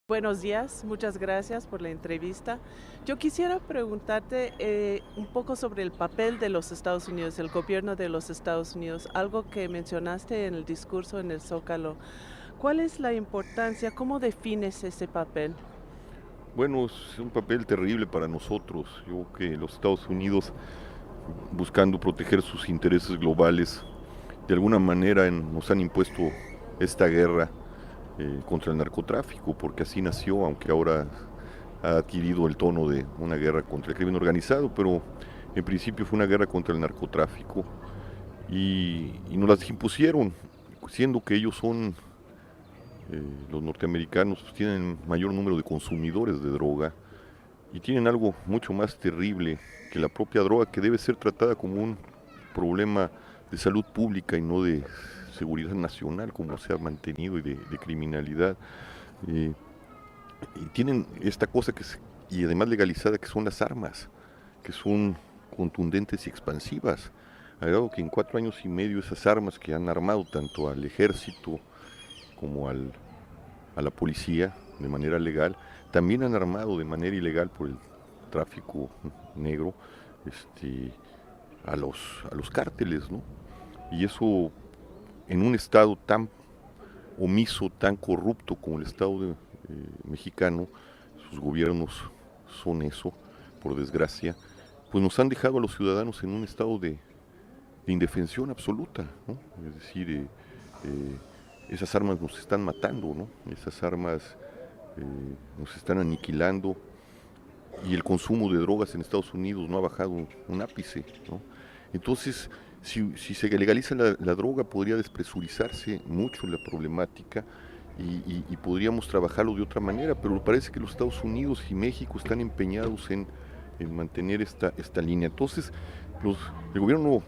Buenos días, muchas gracias por la entrevista. Yo quisiera preguntarte un poco sobre el papel de los Estados Unidos, el gobierno de los Estados Unidos, algo que mencionaste en el discurso en el Zócalo. ¿Cuál es la importancia? ¿Cómo defines ese papel? Bueno, es un papel terrible para nosotros. Yo creo que los Estados Unidos, buscando proteger sus intereses globales, de alguna manera nos han impuesto esta guerra contra el narcotráfico, porque así nació, aunque ahora ha adquirido el tono de una guerra contra el crimen organizado, pero en principio fue una guerra contra el narcotráfico y nos las impusieron, siendo que ellos son, los norteamericanos, pues, tienen mayor número de consumidores de droga y tienen algo mucho más terrible que la propia droga, que debe ser tratada como un problema de salud pública y no de seguridad nacional, como se ha mantenido, y de criminalidad. Eh, y tienen esta cosa y además legalizada, que son las armas, que son contundentes y expansivas. Ha grado que en 4 años y medio esas armas que han armado tanto al ejército como a la policía de manera legal, también han armado de manera ilegal por el tráfico negro, este, a los cárteles, ¿no? Y eso, en un estado tan omiso, tan corrupto como el estado mexicano, sus gobiernos son eso, por desgracia, pues nos han dejado a los ciudadanos en un estado de indefensión absoluta, ¿no? Es decir, eh, esas armas nos están matando, ¿no? Esas armas nos están aniquilando, y el consumo de drogas en Estados Unidos no ha bajado un ápice, ¿no? Entonces, si se legaliza la droga, podría despresurizarse mucho la problemática y podríamos trabajarlo de otra manera, pero parece que los Estados Unidos y México están empeñados en mantener esta línea. Entonces, los, el gobierno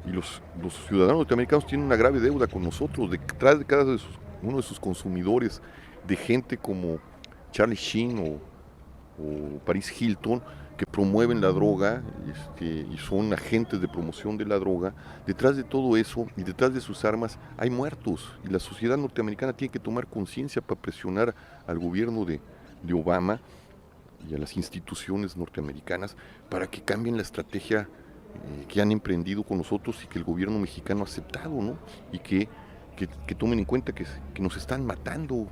y los ciudadanos norteamericanos tienen una grave deuda con nosotros, detrás de uno de sus consumidores, de gente como Charlie Sheen o Paris Hilton, que promueven la droga, y son agentes de promoción de la droga. Detrás de todo eso y detrás de sus armas hay muertos, y la sociedad norteamericana tiene que tomar conciencia para presionar al gobierno de Obama y a las instituciones norteamericanas para que cambien la estrategia que han emprendido con nosotros y que el gobierno mexicano ha aceptado, ¿no? Y que tomen en cuenta que nos están matando,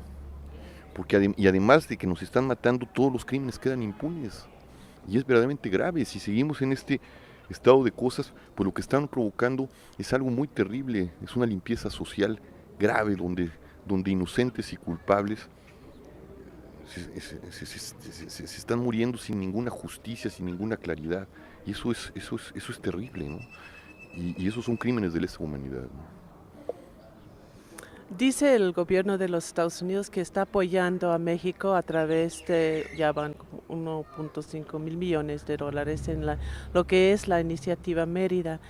y además de que nos están matando, todos los crímenes quedan impunes. Y es verdaderamente grave. Si seguimos en este estado de cosas, pues lo que están provocando es algo muy terrible. Es una limpieza social grave, donde inocentes y culpables se están muriendo sin ninguna justicia, sin ninguna claridad. Y eso es terrible, ¿no? Y esos son crímenes de lesa humanidad, ¿no? Dice el gobierno de los Estados Unidos que está apoyando a México a través de, ya van como 1.5 mil millones de dólares en lo que es la iniciativa Mérida.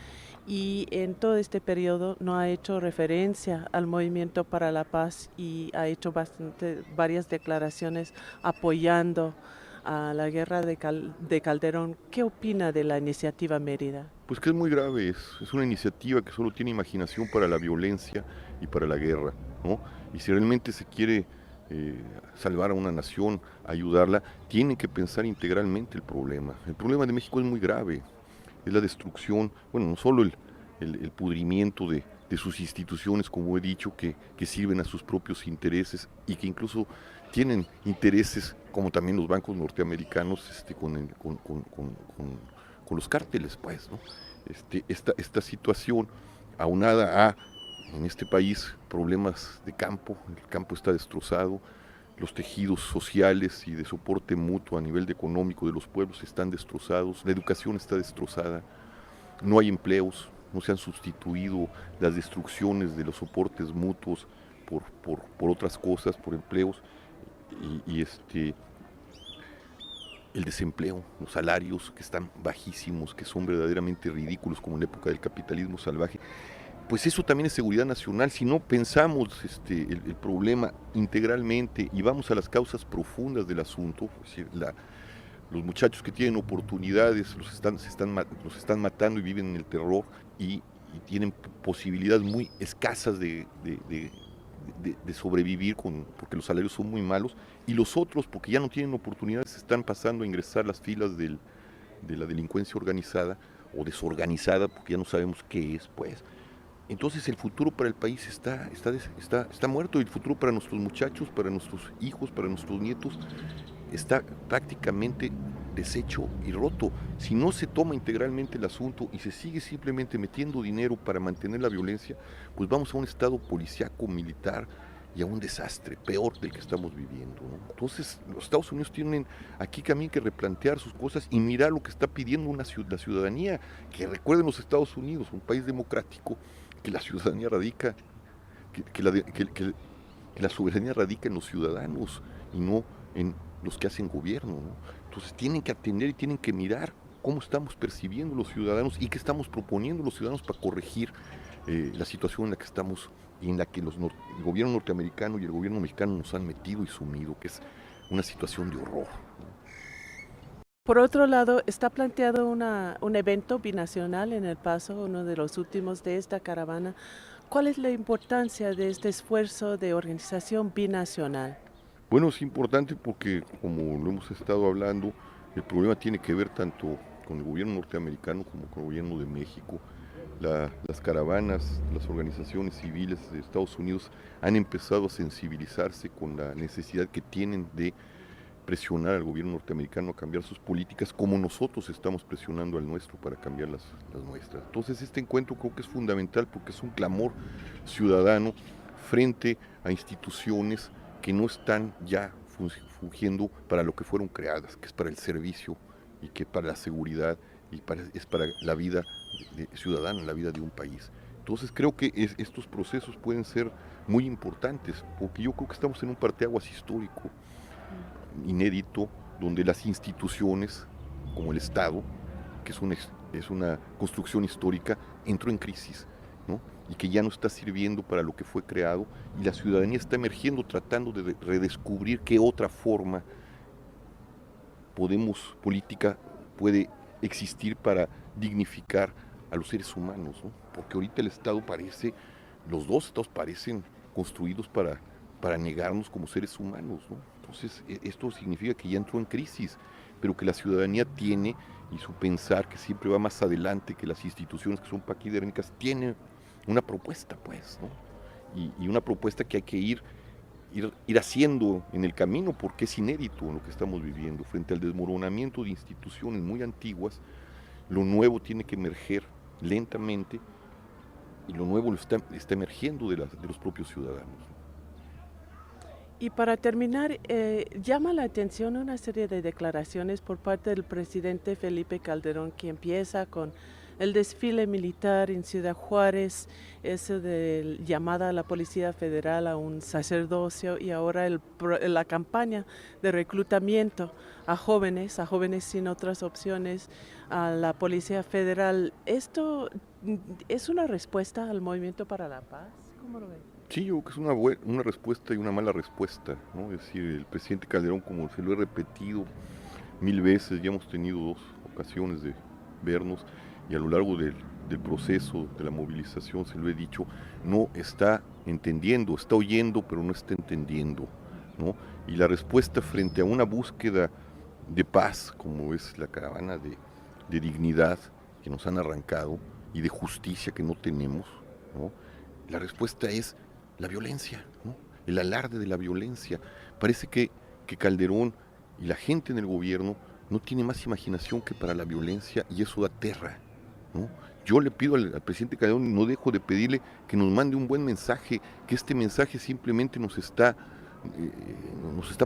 Y en todo este periodo no ha hecho referencia al Movimiento para la Paz y ha hecho varias declaraciones apoyando a la guerra de Calderón. ¿Qué opina de la iniciativa Mérida? Pues que es muy grave, es una iniciativa que solo tiene imaginación para la violencia y para la guerra, ¿no? Y si realmente se quiere eh, salvar a una nación, ayudarla, tiene que pensar integralmente el problema. El problema de México es muy grave, es la destrucción, bueno, no solo el pudrimiento de sus instituciones, como he dicho, que sirven a sus propios intereses y que incluso tienen intereses, como también los bancos norteamericanos, con los cárteles, pues, ¿no? Esta situación, aunada a, en este país, problemas de campo, el campo está destrozado, los tejidos sociales y de soporte mutuo a nivel económico de los pueblos están destrozados, la educación está destrozada, no hay empleos, no se han sustituido las destrucciones de los soportes mutuos por otras cosas, por empleos, y el desempleo, los salarios que están bajísimos, que son verdaderamente ridículos, como en la época del capitalismo salvaje. Pues eso también es seguridad nacional. Si no pensamos el problema integralmente y vamos a las causas profundas del asunto, es decir, los muchachos que tienen oportunidades los están matando y viven en el terror, y tienen posibilidades muy escasas de sobrevivir porque los salarios son muy malos, y los otros, porque ya no tienen oportunidades, están pasando a ingresar las filas de la delincuencia organizada o desorganizada, porque ya no sabemos qué es, pues. Entonces el futuro para el país está muerto, y el futuro para nuestros muchachos, para nuestros hijos, para nuestros nietos, está prácticamente deshecho y roto. Si no se toma integralmente el asunto y se sigue simplemente metiendo dinero para mantener la violencia, pues vamos a un estado policíaco, militar, y a un desastre peor del que estamos viviendo, ¿no? Entonces los Estados Unidos tienen aquí también que replantear sus cosas y mirar lo que está pidiendo la ciudadanía, que recuerden los Estados Unidos, un país democrático, que la ciudadanía radica, que la soberanía radica en los ciudadanos y no en los que hacen gobierno, ¿no? Entonces tienen que atender y tienen que mirar cómo estamos percibiendo los ciudadanos y qué estamos proponiendo los ciudadanos para corregir la situación en la que estamos y en la que el gobierno norteamericano y el gobierno mexicano nos han metido y sumido, que es una situación de horror. Por otro lado, está planteado un evento binacional en El Paso, uno de los últimos de esta caravana. ¿Cuál es la importancia de este esfuerzo de organización binacional? Bueno, es importante porque, como lo hemos estado hablando, el problema tiene que ver tanto con el gobierno norteamericano como con el gobierno de México. Las caravanas, las organizaciones civiles de Estados Unidos han empezado a sensibilizarse con la necesidad que tienen de presionar al gobierno norteamericano a cambiar sus políticas, como nosotros estamos presionando al nuestro para cambiar las nuestras. Entonces este encuentro creo que es fundamental porque es un clamor ciudadano frente a instituciones que no están ya fungiendo para lo que fueron creadas, que es para el servicio y que para la seguridad y es para la vida ciudadana, la vida de un país. Entonces creo que estos procesos pueden ser muy importantes, porque yo creo que estamos en un parteaguas histórico, inédito, donde las instituciones, como el Estado, que es una construcción histórica, entró en crisis, ¿no? Y que ya no está sirviendo para lo que fue creado, y la ciudadanía está emergiendo tratando de redescubrir qué otra forma política puede existir para dignificar a los seres humanos, ¿no? Porque ahorita el Estado los dos Estados parecen construidos para negarnos como seres humanos, ¿no? Entonces esto significa que ya entró en crisis, pero que la ciudadanía tiene, y su pensar que siempre va más adelante que las instituciones que son paquidérmicas, tiene una propuesta, pues, ¿no? Y una propuesta que hay que ir haciendo en el camino, porque es inédito en lo que estamos viviendo. Frente al desmoronamiento de instituciones muy antiguas, lo nuevo tiene que emerger lentamente, y lo nuevo está emergiendo de los propios ciudadanos. Y para terminar, llama la atención una serie de declaraciones por parte del presidente Felipe Calderón, que empieza con el desfile militar en Ciudad Juárez, eso de llamada a la Policía Federal a un sacerdocio, y ahora la campaña de reclutamiento a jóvenes sin otras opciones, a la Policía Federal. ¿Esto es una respuesta al Movimiento para la Paz? ¿Cómo lo ven? Sí, yo creo que es una respuesta y una mala respuesta, ¿no? Es decir, el presidente Calderón, como se lo he repetido 1000 veces, ya hemos tenido 2 ocasiones de vernos, y a lo largo del proceso de la movilización se lo he dicho, no está entendiendo, está oyendo, pero no está entendiendo, ¿no? Y la respuesta frente a una búsqueda de paz, como es la caravana de dignidad que nos han arrancado, y de justicia que no tenemos, ¿no? La respuesta es la violencia, ¿no? El alarde de la violencia. Parece que Calderón y la gente en el gobierno no tiene más imaginación que para la violencia, y eso aterra, ¿no? Yo le pido al presidente Calderón, no dejo de pedirle que nos mande un buen mensaje, que este mensaje simplemente nos está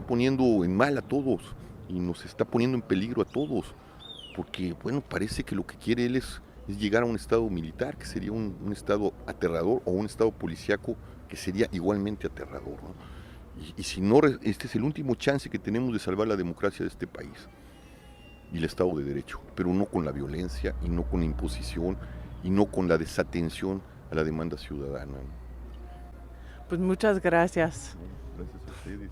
poniendo en mal a todos y nos está poniendo en peligro a todos, porque bueno, parece que lo que quiere él es llegar a un estado militar, que sería un estado aterrador, o un estado policíaco que sería igualmente aterrador, ¿no? Y si no, este es el último chance que tenemos de salvar la democracia de este país y el Estado de Derecho, pero no con la violencia, y no con la imposición, y no con la desatención a la demanda ciudadana, ¿no? Pues muchas gracias. Gracias a ustedes.